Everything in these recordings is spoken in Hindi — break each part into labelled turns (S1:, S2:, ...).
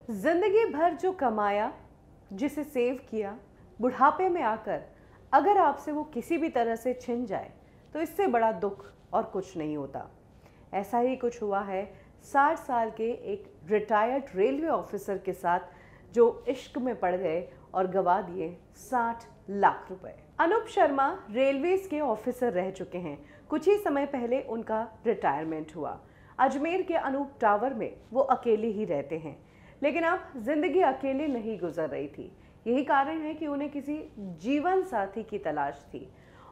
S1: जिंदगी भर जो कमाया, जिसे सेव किया, बुढ़ापे में आकर अगर आपसे वो किसी भी तरह से छिन जाए तो इससे बड़ा दुख और कुछ नहीं होता। ऐसा ही कुछ हुआ है 60 साल के एक रिटायर्ड रेलवे ऑफिसर के साथ, जो इश्क में पड़ गए और गवा दिए 60 लाख रुपए। अनूप शर्मा रेलवेज के ऑफिसर रह चुके हैं। कुछ ही समय पहले उनका रिटायरमेंट हुआ। अजमेर के अनूप टावर में वो अकेले ही रहते हैं, लेकिन अब जिंदगी अकेले नहीं गुजर रही थी। यही कारण है कि उन्हें किसी जीवन साथी की तलाश थी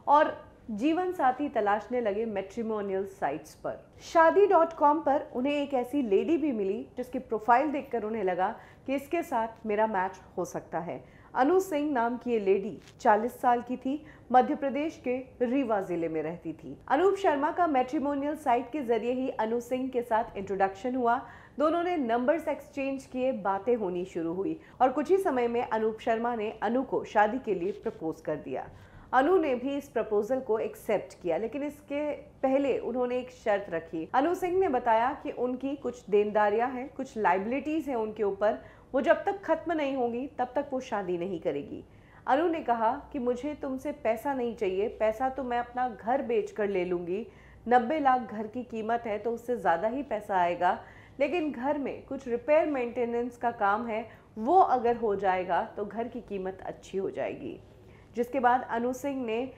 S1: और जीवन साथी तलाशने लगे मैट्रिमोनियल साइट्स पर। शादी.com पर उन्हें एक ऐसी लेडी भी मिली जिसकी प्रोफाइल देखकर उन्हें लगा कि इसके साथ मेरा मैच हो सकता है। अनु सिंह नाम की ये लेडी 40 साल की थी, मध्य प्रदेश के रीवा जिले में रहती थी। अनूप शर्मा का मैट्रिमोनियल साइट के जरिए ही अनु सिंह के साथ इंट्रोडक्शन हुआ। दोनों ने नंबर्स एक्सचेंज किए, बातें होनी शुरू हुई और कुछ ही समय में अनूप शर्मा ने अनु को शादी के लिए प्रपोज कर दिया। अनु ने भी इस प्रपोजल को एक्सेप्ट किया, लेकिन इसके पहले उन्होंने एक शर्त रखी। अनु सिंह ने बताया कि उनकी कुछ देनदारियां हैं, कुछ लाइबिलिटीज हैं उनके ऊपर, वो जब तक खत्म नहीं होंगी तब तक वो शादी नहीं करेगी। अनु ने कहा कि मुझे तुमसे पैसा नहीं चाहिए, पैसा तो मैं अपना घर बेच कर ले लूंगी। 90 लाख घर की कीमत है तो उससे ज़्यादा ही पैसा आएगा, लेकिन घर में कुछ रिपेयर मेंटेनेंस का काम है, वो अगर हो जाएगा तो घर की कीमत अच्छी हो जाएगी। जिसके बाद अनु सिंह ने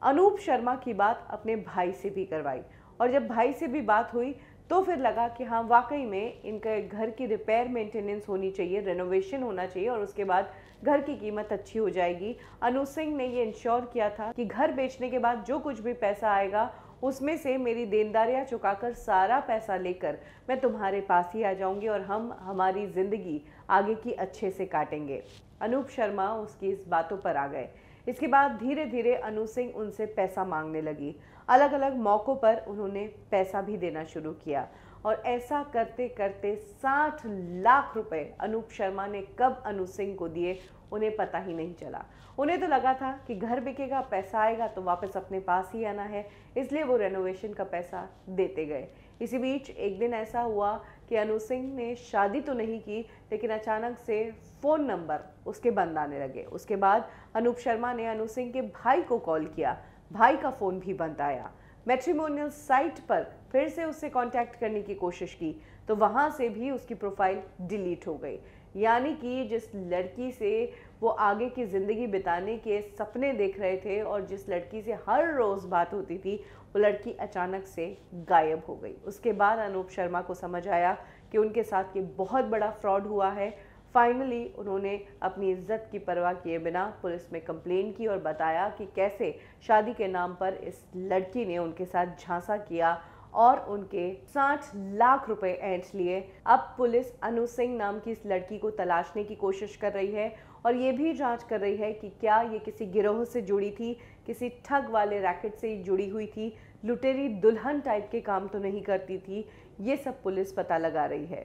S1: अनूप शर्मा की बात अपने भाई से भी करवाई और जब भाई से भी बात हुई तो फिर लगा कि हाँ, वाकई में इनके घर की रिपेयर मेंटेनेंस होनी चाहिए, रेनोवेशन होना चाहिए और उसके बाद घर की कीमत अच्छी हो जाएगी। अनु सिंह ने ये इंश्योर किया था कि घर बेचने के बाद जो कुछ भी पैसा आएगा उसमें से मेरी देनदारियां चुकाकर सारा पैसा लेकर मैं तुम्हारे पास ही आ जाऊंगी और हम हमारी ज़िंदगी आगे की अच्छे से काटेंगे। अनूप शर्मा उसकी इस बातों पर आ गए। इसके बाद धीरे धीरे अनु सिंह उनसे पैसा मांगने लगी। अलग अलग मौक़ों पर उन्होंने पैसा भी देना शुरू किया और ऐसा करते करते 60 लाख रुपए अनूप शर्मा ने कब अनु सिंह को दिए उन्हें पता ही नहीं चला। उन्हें तो लगा था कि घर बिकेगा, पैसा आएगा तो वापस अपने पास ही आना है, इसलिए वो रेनोवेशन का पैसा देते गए। इसी बीच एक दिन ऐसा हुआ कि अनु सिंह ने शादी तो नहीं की, लेकिन अचानक से फ़ोन नंबर उसके बंद आने लगे। उसके बाद अनूप शर्मा ने अनु सिंह के भाई को कॉल किया, भाई का फ़ोन भी बंद आया। मैट्रिमोनियल साइट पर फिर से उससे कांटेक्ट करने की कोशिश की तो वहाँ से भी उसकी प्रोफाइल डिलीट हो गई। यानी कि जिस लड़की से वो आगे की ज़िंदगी बिताने के सपने देख रहे थे और जिस लड़की से हर रोज़ बात होती थी, वो लड़की अचानक से गायब हो गई। उसके बाद अनूप शर्मा को समझ आया कि उनके साथ ये बहुत बड़ा फ्रॉड हुआ है। फाइनली उन्होंने अपनी इज्जत की परवाह किए बिना पुलिस में कंप्लेन की और बताया कि कैसे शादी के नाम पर इस लड़की ने उनके साथ झांसा किया और उनके 60 लाख रुपए ऐंठ लिए। अब पुलिस अनु सिंह नाम की इस लड़की को तलाशने की कोशिश कर रही है और ये भी जांच कर रही है कि क्या ये किसी गिरोह से जुड़ी थी, किसी ठग वाले रैकेट से जुड़ी हुई थी, लुटेरी दुल्हन टाइप के काम तो नहीं करती थी। ये सब पुलिस पता लगा रही है।